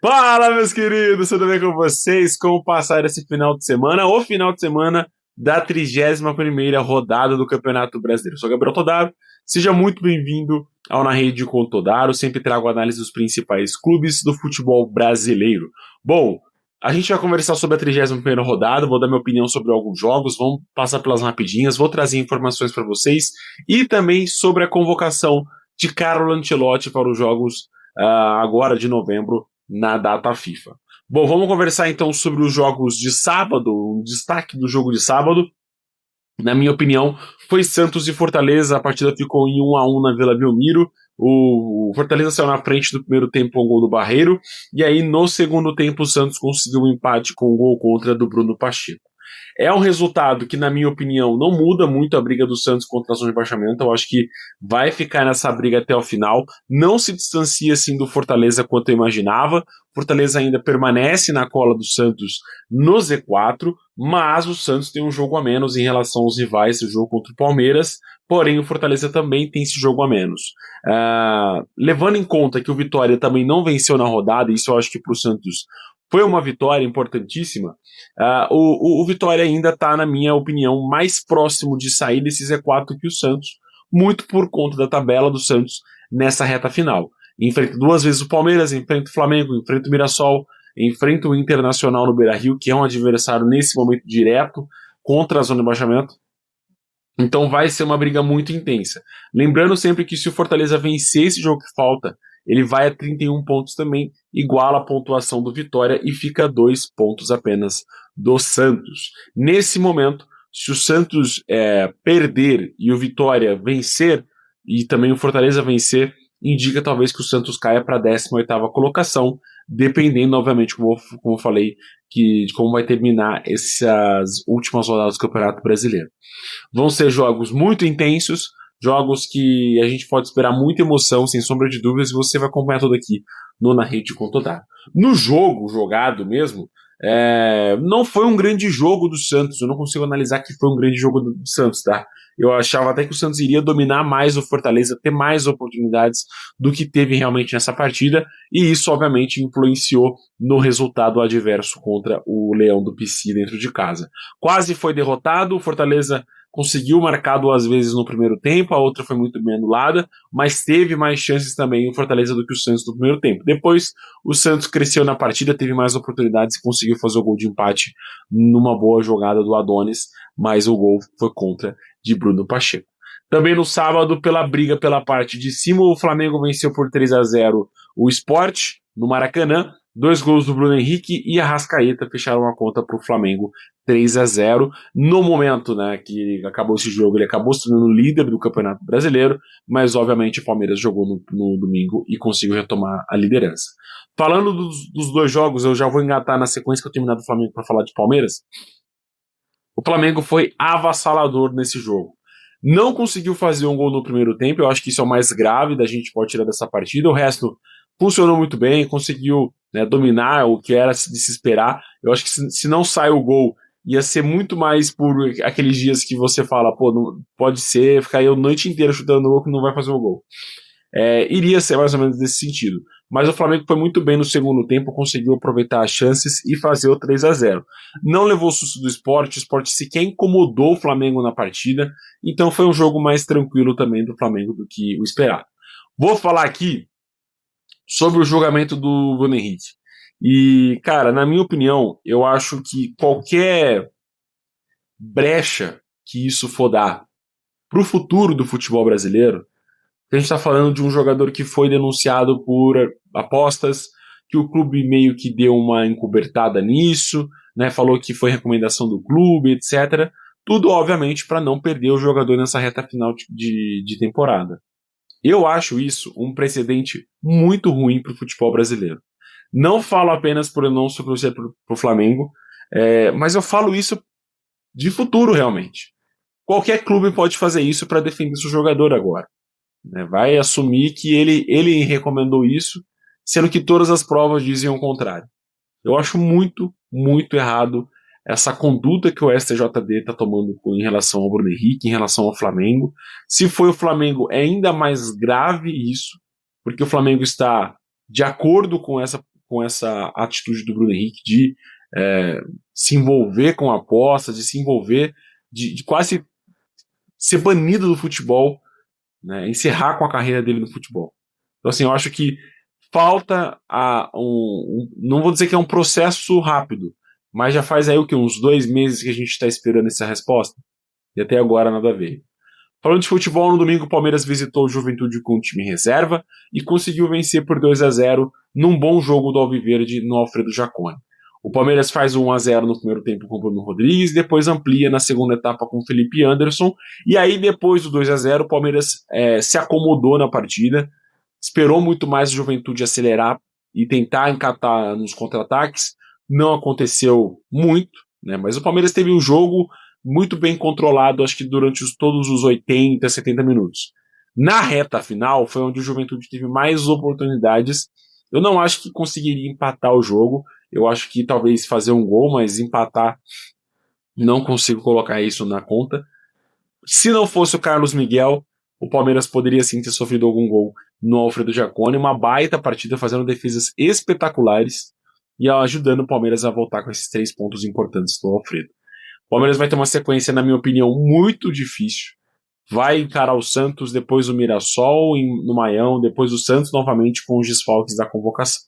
Fala, meus queridos, tudo bem com vocês? Como passar esse final de semana, o final de semana da 31ª rodada do Campeonato Brasileiro. Eu sou Gabriel Todaro, seja muito bem-vindo ao Na Rede com Todaro, sempre trago análise dos principais clubes do futebol brasileiro. Bom, a gente vai conversar sobre a 31ª rodada, vou dar minha opinião sobre alguns jogos, vamos passar pelas rapidinhas, vou trazer informações para vocês e também sobre a convocação de Carlo Ancelotti para os jogos agora de novembro na data FIFA. Bom, vamos conversar então sobre os jogos de sábado, um destaque do jogo de sábado. Na minha opinião, foi Santos e Fortaleza, a partida ficou em 1-1 na Vila Belmiro, o Fortaleza saiu na frente do primeiro tempo com o gol do Barreiro, e aí no segundo tempo o Santos conseguiu um empate com o gol contra do Bruno Pacheco. É um resultado que, na minha opinião, não muda muito a briga do Santos contra a zona de rebaixamento. Eu acho que vai ficar nessa briga até o final. Não se distancia assim do Fortaleza quanto eu imaginava. Fortaleza ainda permanece na cola do Santos no Z4, mas o Santos tem um jogo a menos em relação aos rivais, o jogo contra o Palmeiras. Porém, o Fortaleza também tem esse jogo a menos. Levando em conta que o Vitória também não venceu na rodada, isso eu acho que para o Santos foi uma vitória importantíssima. O Vitória ainda está, na minha opinião, mais próximo de sair desse Z4 que o Santos, muito por conta da tabela do Santos nessa reta final. Enfrenta duas vezes o Palmeiras, enfrenta o Flamengo, enfrenta o Mirassol, enfrenta o Internacional no Beira-Rio, que é um adversário nesse momento direto contra a zona de rebaixamento. Então vai ser uma briga muito intensa. Lembrando sempre que se o Fortaleza vencer esse jogo que falta, ele vai a 31 pontos também, iguala a pontuação do Vitória e fica a 2 pontos apenas do Santos. Nesse momento, se o Santos perder e o Vitória vencer, e também o Fortaleza vencer, indica talvez que o Santos caia para a 18ª colocação, dependendo, obviamente, como eu falei, de como vai terminar essas últimas rodadas do Campeonato Brasileiro. Vão ser jogos muito intensos, jogos que a gente pode esperar muita emoção, sem sombra de dúvidas, e você vai acompanhar tudo aqui no Na Rede com Todaro. No jogo jogado mesmo, não foi um grande jogo do Santos, eu não consigo analisar que foi um grande jogo do Santos, tá? Eu achava até que o Santos iria dominar mais o Fortaleza, ter mais oportunidades do que teve realmente nessa partida, e isso obviamente influenciou no resultado adverso contra o Leão do Pici dentro de casa. Quase foi derrotado, o Fortaleza conseguiu marcar duas vezes no primeiro tempo, a outra foi muito bem anulada, mas teve mais chances também o Fortaleza do que o Santos no primeiro tempo. Depois, o Santos cresceu na partida, teve mais oportunidades e conseguiu fazer o gol de empate numa boa jogada do Adonis, mas o gol foi contra de Bruno Pacheco. Também no sábado, pela briga pela parte de cima, o Flamengo venceu por 3-0 o Sport no Maracanã. 2 gols do Bruno Henrique e a Arrascaeta fecharam a conta para o Flamengo 3-0. No momento, né, que acabou esse jogo, ele acabou se tornando líder do Campeonato Brasileiro, mas obviamente o Palmeiras jogou no domingo e conseguiu retomar a liderança. Falando dos dois jogos, eu já vou engatar na sequência que eu terminar do Flamengo para falar de Palmeiras. O Flamengo foi avassalador nesse jogo. Não conseguiu fazer um gol no primeiro tempo, eu acho que isso é o mais grave da gente pode tirar dessa partida. O resto funcionou muito bem, conseguiu, né, dominar o que era de se esperar. Eu acho que se não sai o gol, ia ser muito mais por aqueles dias que você fala, pô, não, pode ser, ficar aí a noite inteira chutando o gol que não vai fazer o gol. Iria ser mais ou menos desse sentido. Mas o Flamengo foi muito bem no segundo tempo, conseguiu aproveitar as chances e fazer o 3-0. Não levou o susto do Sport, o Sport sequer incomodou o Flamengo na partida, então foi um jogo mais tranquilo também do Flamengo do que o esperado. Vou falar aqui sobre o julgamento do Bruno Henrique. E, cara, na minha opinião, eu acho que qualquer brecha que isso for dar para o futuro do futebol brasileiro, a gente está falando de um jogador que foi denunciado por apostas, que o clube meio que deu uma encobertada nisso, né, falou que foi recomendação do clube, etc. Tudo, obviamente, para não perder o jogador nessa reta final de temporada. Eu acho isso um precedente muito ruim para o futebol brasileiro. Não falo apenas por eu não torcer para o Flamengo, mas eu falo isso de futuro, realmente. Qualquer clube pode fazer isso para defender seu jogador agora. Né? Vai assumir que ele recomendou isso, sendo que todas as provas dizem o contrário. Eu acho muito, muito errado essa conduta que o STJD está tomando em relação ao Bruno Henrique, em relação ao Flamengo. Se foi o Flamengo, é ainda mais grave isso, porque o Flamengo está de acordo com com essa atitude do Bruno Henrique de se envolver com apostas, de se envolver, de quase ser banido do futebol, né, encerrar com a carreira dele no futebol. Então, assim, eu acho que falta não vou dizer que é um processo rápido, mas já faz aí o que, uns 2 meses que a gente está esperando essa resposta, e até agora nada veio. Falando de futebol, no domingo o Palmeiras visitou o Juventude com o time em reserva e conseguiu vencer por 2-0 num bom jogo do Alviverde no Alfredo Jaconi. O Palmeiras faz 1-0 no primeiro tempo com o Bruno Rodrigues, depois amplia na segunda etapa com o Felipe Anderson, e aí depois do 2-0 o Palmeiras se acomodou na partida, esperou muito mais o Juventude acelerar e tentar encatar nos contra-ataques, não aconteceu muito, né, mas o Palmeiras teve um jogo muito bem controlado, acho que durante todos os 80, 70 minutos. Na reta final, foi onde o Juventude teve mais oportunidades. Eu não acho que conseguiria empatar o jogo, eu acho que talvez fazer um gol, mas empatar, não consigo colocar isso na conta. Se não fosse o Carlos Miguel, o Palmeiras poderia sim ter sofrido algum gol no Alfredo Jaconi, uma baita partida, fazendo defesas espetaculares e ajudando o Palmeiras a voltar com esses 3 pontos importantes do Alfredo. O Palmeiras vai ter uma sequência, na minha opinião, muito difícil. Vai encarar o Santos, depois o Mirassol no Maião, depois o Santos novamente com os desfalques da convocação.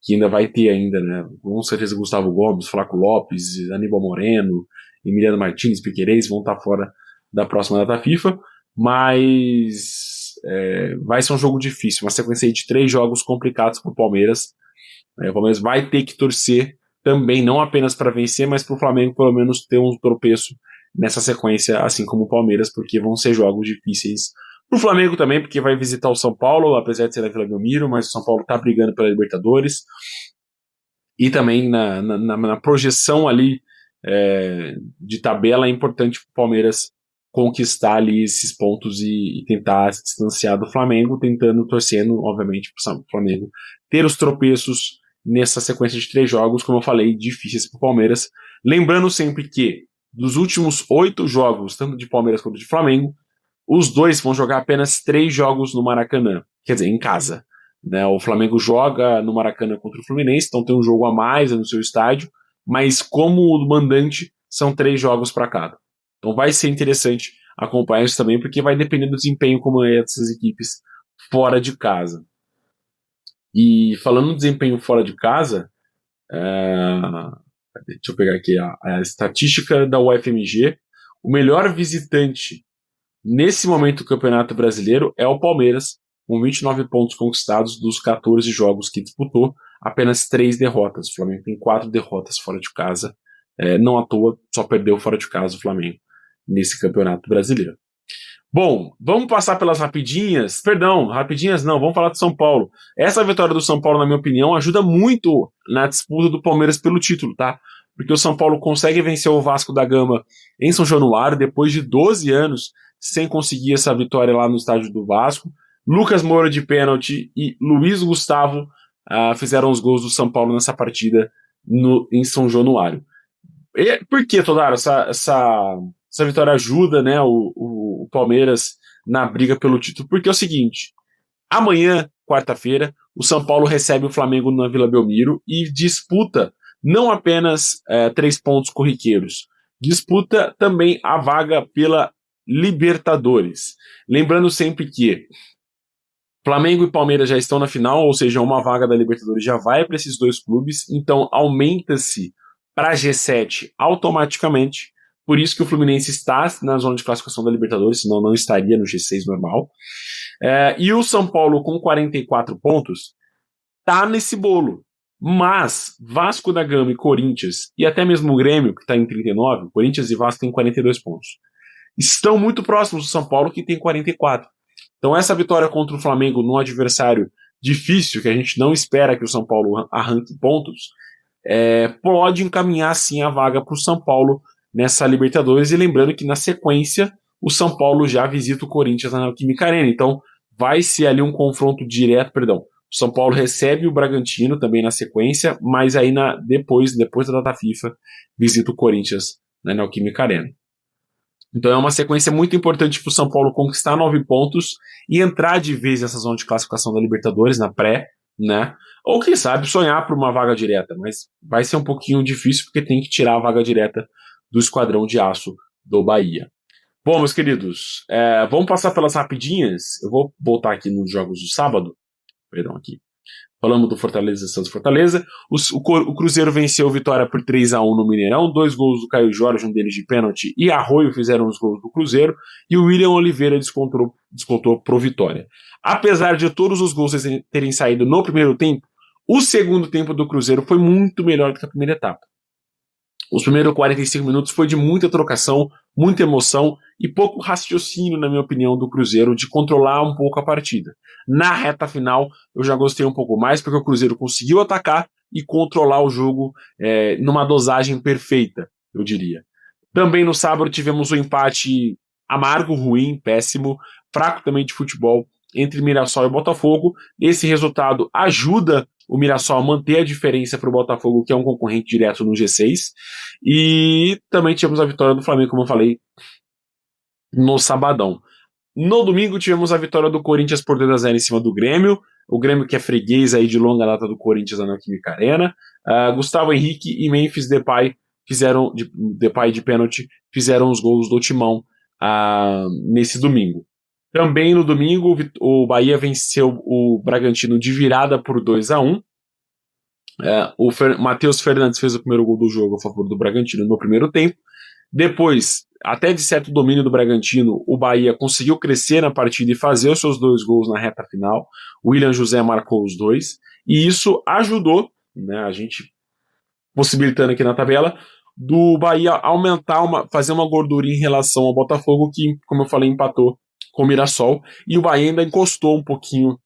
Que ainda vai ter ainda, né? Com certeza Gustavo Gomes, Flaco Lopes, Aníbal Moreno, Emiliano Martins, Piquerez vão estar fora da próxima data FIFA, mas vai ser um jogo difícil, uma sequência de 3 jogos complicados para o Palmeiras. O Palmeiras vai ter que torcer também, não apenas para vencer, mas para o Flamengo pelo menos ter um tropeço nessa sequência, assim como o Palmeiras, porque vão ser jogos difíceis para o Flamengo também, porque vai visitar o São Paulo, apesar de ser na Vila Belmiro, mas o São Paulo está brigando pela Libertadores, e também na projeção ali de tabela é importante para o Palmeiras conquistar ali esses pontos e tentar se distanciar do Flamengo, torcendo, obviamente, para o Flamengo ter os tropeços nessa sequência de 3 jogos, como eu falei, difíceis para o Palmeiras. Lembrando sempre que, dos últimos 8 jogos, tanto de Palmeiras quanto de Flamengo, os dois vão jogar apenas 3 jogos no Maracanã, quer dizer, em casa. Né? O Flamengo joga no Maracanã contra o Fluminense, então tem um jogo a mais no seu estádio, mas como o mandante, são 3 jogos para cada. Então vai ser interessante acompanhar isso também, porque vai depender do desempenho como é dessas equipes fora de casa. E falando no desempenho fora de casa, deixa eu pegar aqui a estatística da UFMG. O melhor visitante nesse momento do Campeonato Brasileiro é o Palmeiras, com 29 pontos conquistados dos 14 jogos que disputou, apenas 3 derrotas. O Flamengo tem 4 derrotas fora de casa. Não à toa, só perdeu fora de casa o Flamengo nesse Campeonato Brasileiro. Bom, vamos passar pelas rapidinhas. Perdão, rapidinhas não, vamos falar do São Paulo. Essa vitória do São Paulo, na minha opinião, ajuda muito na disputa do Palmeiras pelo título, tá? Porque o São Paulo consegue vencer o Vasco da Gama em São Januário, depois de 12 anos sem conseguir essa vitória lá no estádio do Vasco. Lucas Moura de pênalti e Luiz Gustavo fizeram os gols do São Paulo nessa partida em São Januário. E por que, Todaro, essa vitória ajuda, né, o Palmeiras na briga pelo título? Porque é o seguinte, amanhã, quarta-feira, o São Paulo recebe o Flamengo na Vila Belmiro e disputa não apenas 3 pontos corriqueiros, disputa também a vaga pela Libertadores. Lembrando sempre que Flamengo e Palmeiras já estão na final, ou seja, uma vaga da Libertadores já vai para esses 2 clubes, então aumenta-se para G7 automaticamente. Por isso que o Fluminense está na zona de classificação da Libertadores, senão não estaria no G6 normal. E o São Paulo, com 44 pontos, está nesse bolo. Mas Vasco da Gama e Corinthians, e até mesmo o Grêmio, que está em 39, Corinthians e Vasco têm 42 pontos, estão muito próximos do São Paulo, que tem 44. Então essa vitória contra o Flamengo num adversário difícil, que a gente não espera que o São Paulo arranque pontos, pode encaminhar sim a vaga para o São Paulo nessa Libertadores, e lembrando que na sequência o São Paulo já visita o Corinthians na Neoquímica Arena, então vai ser ali um confronto direto, o São Paulo recebe o Bragantino também na sequência, mas aí depois da data FIFA visita o Corinthians na Neoquímica Arena. Então é uma sequência muito importante para o São Paulo conquistar 9 pontos e entrar de vez nessa zona de classificação da Libertadores, na pré, né? Ou quem sabe sonhar por uma vaga direta, mas vai ser um pouquinho difícil porque tem que tirar a vaga direta do Esquadrão de Aço do Bahia. Bom, meus queridos, vamos passar pelas rapidinhas. Eu vou voltar aqui nos jogos do sábado. Perdão, aqui. Falamos do Fortaleza e Santos Fortaleza. O Cruzeiro venceu a Vitória por 3-1 no Mineirão. 2 gols do Caio Jorge, um deles de pênalti, e Arroio fizeram os gols do Cruzeiro. E o William Oliveira descontou pro Vitória. Apesar de todos os gols terem saído no primeiro tempo, o segundo tempo do Cruzeiro foi muito melhor do que a primeira etapa. Os primeiros 45 minutos foi de muita trocação, muita emoção e pouco raciocínio, na minha opinião, do Cruzeiro de controlar um pouco a partida. Na reta final, eu já gostei um pouco mais, porque o Cruzeiro conseguiu atacar e controlar o jogo numa dosagem perfeita, eu diria. Também no sábado tivemos um empate amargo, ruim, péssimo, fraco também de futebol entre Mirassol e Botafogo. Esse resultado ajuda o Mirassol a manter a diferença para o Botafogo, que é um concorrente direto no G6. E também tivemos a vitória do Flamengo, como eu falei, no sabadão. No domingo tivemos a vitória do Corinthians por 2-0 em cima do Grêmio. O Grêmio que é freguês aí de longa data do Corinthians na Neoquímica Arena. Gustavo Henrique e Memphis Depay Depay de pênalti fizeram os gols do Timão nesse domingo. Também no domingo, o Bahia venceu o Bragantino de virada por 2-1. O Matheus Fernandes fez o primeiro gol do jogo a favor do Bragantino no primeiro tempo. Depois, até de certo domínio do Bragantino, o Bahia conseguiu crescer na partida e fazer os seus 2 gols na reta final. O William José marcou os 2. E isso ajudou, né, a gente possibilitando aqui na tabela, do Bahia aumentar, fazer uma gordura em relação ao Botafogo, que, como eu falei, empatou com o Mirassol, e o Bahia ainda encostou um pouquinho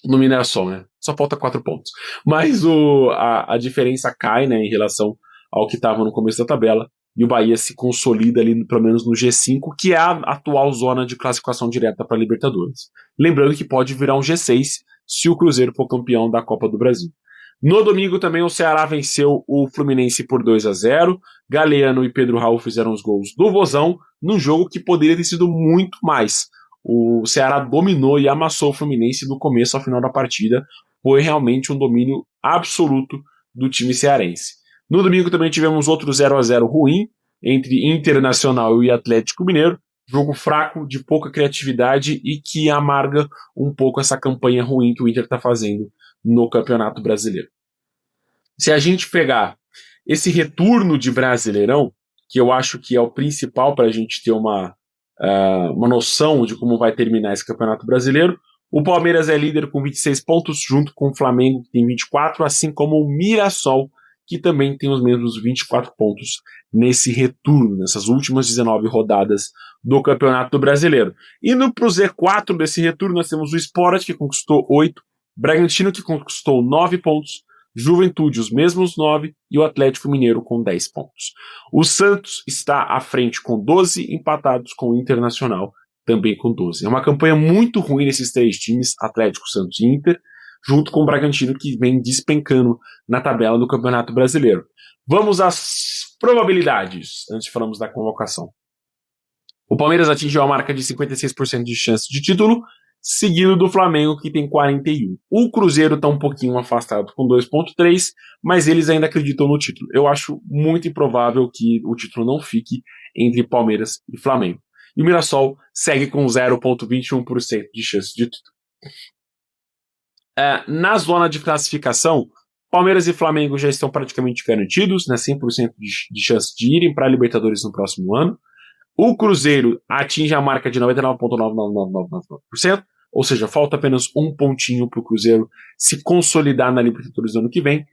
no Mirassol, né? Só falta 4 pontos. Mas a diferença cai, né, em relação ao que estava no começo da tabela, e o Bahia se consolida ali, pelo menos no G5, que é a atual zona de classificação direta para a Libertadores. Lembrando que pode virar um G6 se o Cruzeiro for campeão da Copa do Brasil. No domingo também o Ceará venceu o Fluminense por 2-0. Galeano e Pedro Raul fizeram os gols do Vozão, num jogo que poderia ter sido muito mais. O Ceará dominou e amassou o Fluminense do começo ao final da partida. Foi realmente um domínio absoluto do time cearense. No domingo também tivemos outro 0-0 ruim entre Internacional e Atlético Mineiro. Jogo fraco, de pouca criatividade e que amarga um pouco essa campanha ruim que o Inter está fazendo no Campeonato Brasileiro. Se a gente pegar esse retorno de Brasileirão, que eu acho que é o principal para a gente ter uma noção de como vai terminar esse Campeonato Brasileiro, o Palmeiras é líder com 26 pontos, junto com o Flamengo, que tem 24, assim como o Mirassol, que também tem os mesmos 24 pontos nesse retorno, nessas últimas 19 rodadas do Campeonato Brasileiro. Indo para o Z4 desse retorno, nós temos o Sport, que conquistou 8, Bragantino, que conquistou 9 pontos, Juventude, os mesmos 9, e o Atlético Mineiro com 10 pontos. O Santos está à frente com 12, empatados com o Internacional, também com 12. É uma campanha muito ruim nesses 3 times, Atlético, Santos e Inter, junto com o Bragantino, que vem despencando na tabela do Campeonato Brasileiro. Vamos às probabilidades, antes de falarmos da convocação. O Palmeiras atingiu a marca de 56% de chance de título, seguido do Flamengo, que tem 41%. O Cruzeiro está um pouquinho afastado com 2,3%, mas eles ainda acreditam no título. Eu acho muito improvável que o título não fique entre Palmeiras e Flamengo. E o Mirassol segue com 0,21% de chance de título. Na zona de classificação, Palmeiras e Flamengo já estão praticamente garantidos, né, 100% de chance de irem para a Libertadores no próximo ano. O Cruzeiro atinge a marca de 99,9999%, ou seja, falta apenas um pontinho para o Cruzeiro se consolidar na Libertadores no ano que vem,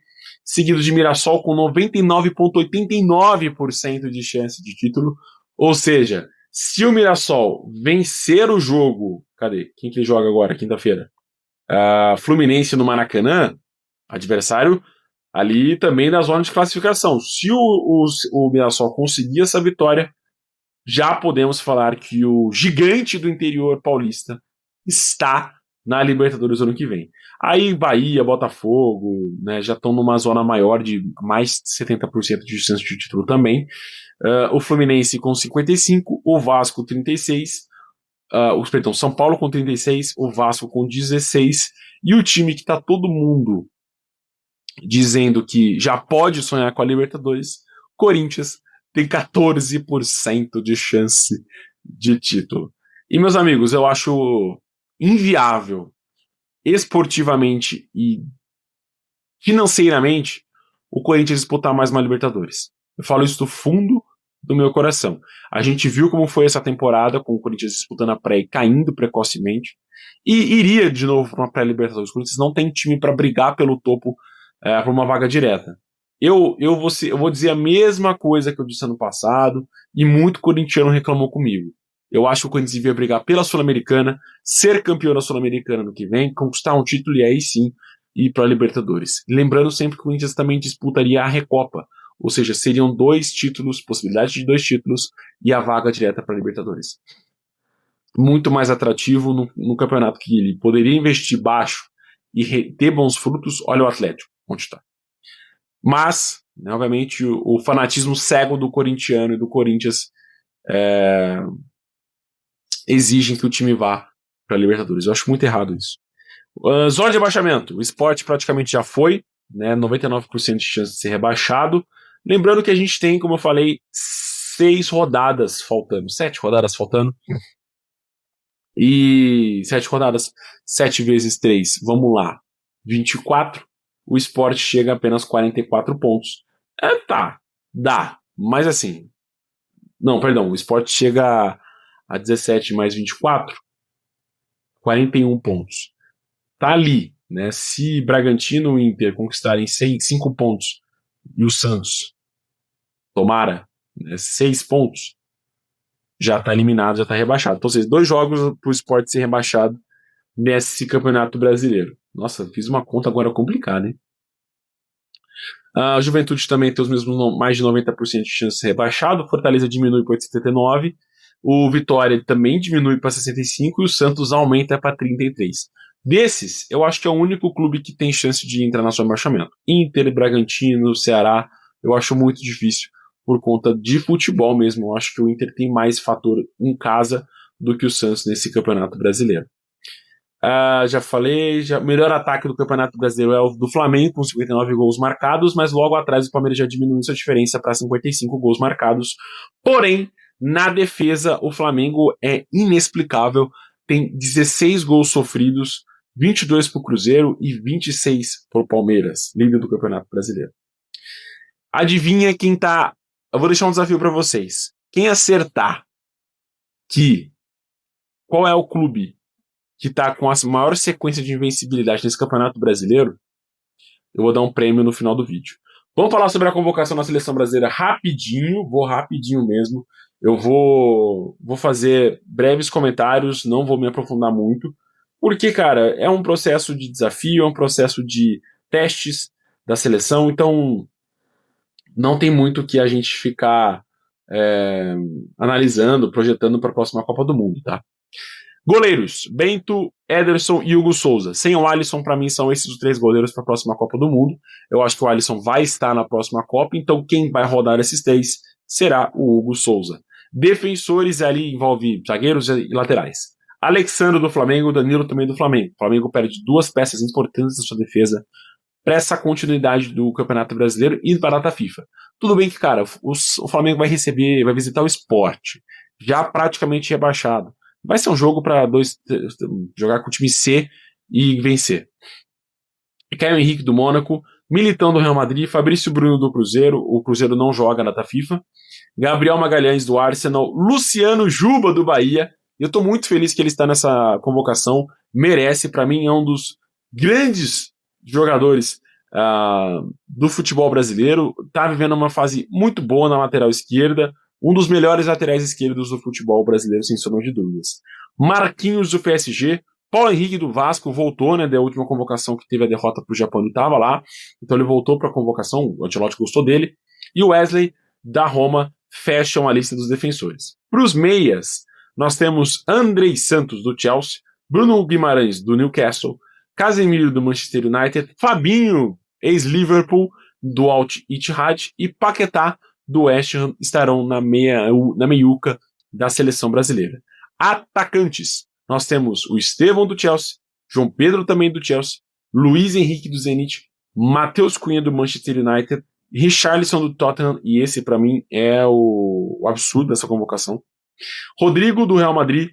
seguido de Mirassol com 99,89% de chance de título, ou seja, se o Mirassol vencer o jogo, cadê? Quem que ele joga agora, quinta-feira? Fluminense no Maracanã, adversário ali também na zona de classificação. Se o Mirassol conseguir essa vitória, já podemos falar que o gigante do interior paulista está na Libertadores ano que vem. Aí Bahia, Botafogo, né, já estão numa zona maior de mais de 70% de chance de título também. O Fluminense com 55%, o Vasco 36%, São Paulo com 36, o Vasco com 16, e o time que tá todo mundo dizendo que já pode sonhar com a Libertadores, Corinthians, tem 14% de chance de título. E, meus amigos, eu acho inviável, esportivamente e financeiramente, o Corinthians disputar mais uma Libertadores. Eu falo isso do fundo do meu coração. A gente viu como foi essa temporada, com o Corinthians disputando a pré e caindo precocemente, e iria de novo para uma pré-Libertadores. O Corinthians não tem time para brigar pelo topo por uma vaga direta. Eu vou dizer a mesma coisa que eu disse ano passado, e muito corintiano reclamou comigo. Eu acho que o Corinthians devia brigar pela Sul-Americana, ser campeão da Sul-Americana no que vem, conquistar um título e aí sim ir para a Libertadores. Lembrando sempre que o Corinthians também disputaria a Recopa, ou seja, seriam 2 títulos, possibilidade de 2 títulos e a vaga direta para a Libertadores. Muito mais atrativo no campeonato que ele poderia investir baixo e ter bons frutos. Olha o Atlético, onde está. Mas, né, obviamente, o fanatismo cego do corintiano e do Corinthians exigem que o time vá para a Libertadores. Eu acho muito errado isso. Zona de rebaixamento. O Sport praticamente já foi, né, 99% de chance de ser rebaixado. Lembrando que a gente tem, como eu falei, 7 rodadas faltando. E 7 rodadas, 7 vezes 3, vamos lá, 24. O Sport chega a apenas 44 pontos. Dá. Mas assim, não, perdão, o Sport chega a 17 mais 24, 41 pontos. Tá ali, né? Se Bragantino e Inter conquistarem 5 pontos e o Santos, tomara, né, 6 pontos, já tá eliminado, já tá rebaixado. Então, 2 jogos pro Sport ser rebaixado nesse Campeonato Brasileiro. Nossa, fiz uma conta agora complicada, hein? A Juventude também tem os mesmos mais de 90% de chance de ser rebaixado. Fortaleza diminui para 79%. O Vitória também diminui para 65% e o Santos aumenta para 33%. Desses, eu acho que é o único clube que tem chance de entrar na zona de rebaixamento. Inter, Bragantino, Ceará, eu acho muito difícil por conta de futebol mesmo. Eu acho que o Inter tem mais fator em casa do que o Santos nesse Campeonato Brasileiro. Já falei, o melhor ataque do Campeonato Brasileiro é o do Flamengo, com 59 gols marcados, mas logo atrás o Palmeiras já diminuiu sua diferença para 55 gols marcados. Porém, na defesa, o Flamengo é inexplicável, tem 16 gols sofridos, 22 para o Cruzeiro e 26 para o Palmeiras, líder do Campeonato Brasileiro. Adivinha quem tá... Eu vou deixar um desafio para vocês. Quem acertar qual é o clube que tá com a maior sequência de invencibilidade nesse Campeonato Brasileiro, eu vou dar um prêmio no final do vídeo. Vamos falar sobre a convocação na Seleção Brasileira rapidinho, vou rapidinho mesmo. Eu vou fazer breves comentários, não vou me aprofundar muito, porque, cara, é um processo de desafio, é um processo de testes da seleção, então não tem muito que a gente ficar analisando, projetando para a próxima Copa do Mundo, tá? Goleiros, Bento, Ederson e Hugo Souza. Sem o Alisson, para mim, são esses os 3 goleiros para a próxima Copa do Mundo. Eu acho que o Alisson vai estar na próxima Copa, então quem vai rodar esses 3 será o Hugo Souza. Defensores, ali envolve zagueiros e laterais. Alexandre do Flamengo, Danilo também do Flamengo. O Flamengo perde 2 peças importantes da sua defesa para essa continuidade do Campeonato Brasileiro e para a data FIFA. Tudo bem que, cara, o Flamengo vai visitar o Sport, já praticamente rebaixado. Vai ser um jogo para jogar com o time C e vencer. Caio Henrique do Mônaco, Militão do Real Madrid, Fabrício Bruno do Cruzeiro, o Cruzeiro não joga na data FIFA, Gabriel Magalhães do Arsenal, Luciano Juba do Bahia. Eu estou muito feliz que ele está nessa convocação, merece, para mim é um dos grandes jogadores do futebol brasileiro, está vivendo uma fase muito boa na lateral esquerda, um dos melhores laterais esquerdos do futebol brasileiro, sem sombra de dúvidas. Marquinhos do PSG, Paulo Henrique do Vasco voltou, né, da última convocação que teve a derrota para o Japão, ele estava lá, então ele voltou para a convocação, o Ancelotti gostou dele, e o Wesley da Roma fecham a lista dos defensores. Para os meias, nós temos Andrei Santos do Chelsea, Bruno Guimarães do Newcastle, Casemiro do Manchester United, Fabinho, ex-Liverpool, do Al Ittihad, e Paquetá do West Ham estarão na meiuca da seleção brasileira. Atacantes. Nós temos o Estevão do Chelsea, João Pedro também do Chelsea, Luiz Henrique do Zenit, Matheus Cunha do Manchester United, Richarlison do Tottenham, e esse para mim é o absurdo dessa convocação. Rodrigo do Real Madrid,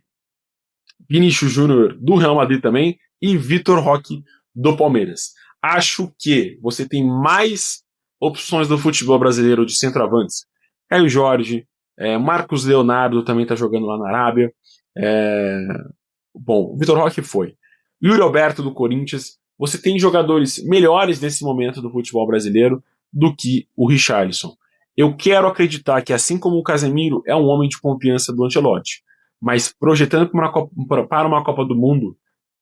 Vinícius Júnior do Real Madrid também, e Vitor Roque do Palmeiras. Acho que você tem mais opções do futebol brasileiro de centroavantes. Caio Jorge, Marcos Leonardo também está jogando lá na Arábia. Bom, o Vitor Roque foi. Yuri Alberto do Corinthians. Você tem jogadores melhores nesse momento do futebol brasileiro do que o Richarlison. Eu quero acreditar que, assim como o Casemiro é um homem de confiança do Ancelotti, mas projetando para uma Copa do Mundo,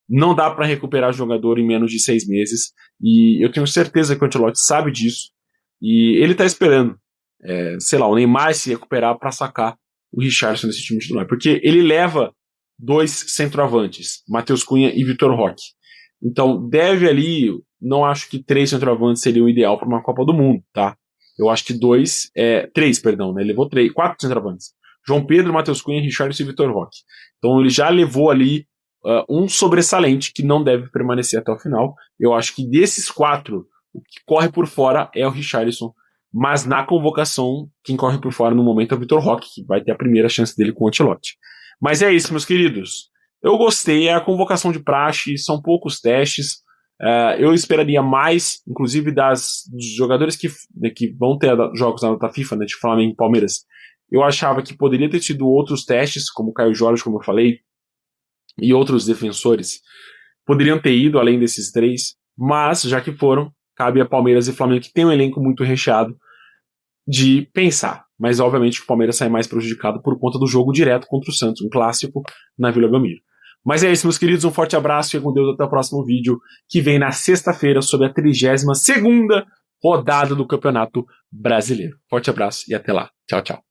não dá para recuperar o jogador em menos de 6 meses. E eu tenho certeza que o Ancelotti sabe disso. E ele está esperando, o Neymar se recuperar para sacar o Richarlison desse time titular. Porque ele leva 2 centroavantes, Matheus Cunha e Vitor Roque. Então, deve ali, não acho que 3 centroavantes seria o ideal para uma Copa do Mundo, tá? Eu acho que 3, perdão, né? Ele levou 4 centroavantes. João Pedro, Matheus Cunha, Richarlison e Vitor Roque. Então, ele já levou ali um sobressalente que não deve permanecer até o final. Eu acho que desses 4, o que corre por fora é o Richarlison, mas na convocação, quem corre por fora no momento é o Vitor Roque, que vai ter a primeira chance dele com o Ancelotti. Mas é isso, meus queridos. Eu gostei, é a convocação de praxe, são poucos testes. Eu esperaria mais, inclusive dos jogadores que vão ter jogos na data FIFA, né, de Flamengo e Palmeiras. Eu achava que poderia ter tido outros testes, como o Caio Jorge, como eu falei, e outros defensores. Poderiam ter ido além desses 3, mas já que foram, cabe a Palmeiras e Flamengo, que tem um elenco muito recheado, de pensar. Mas obviamente o Palmeiras sai mais prejudicado por conta do jogo direto contra o Santos, um clássico na Vila Belmiro. Mas é isso, meus queridos, um forte abraço, fique com Deus, até o próximo vídeo, que vem na sexta-feira sobre a 32ª rodada do Campeonato Brasileiro. Forte abraço e até lá. Tchau, tchau.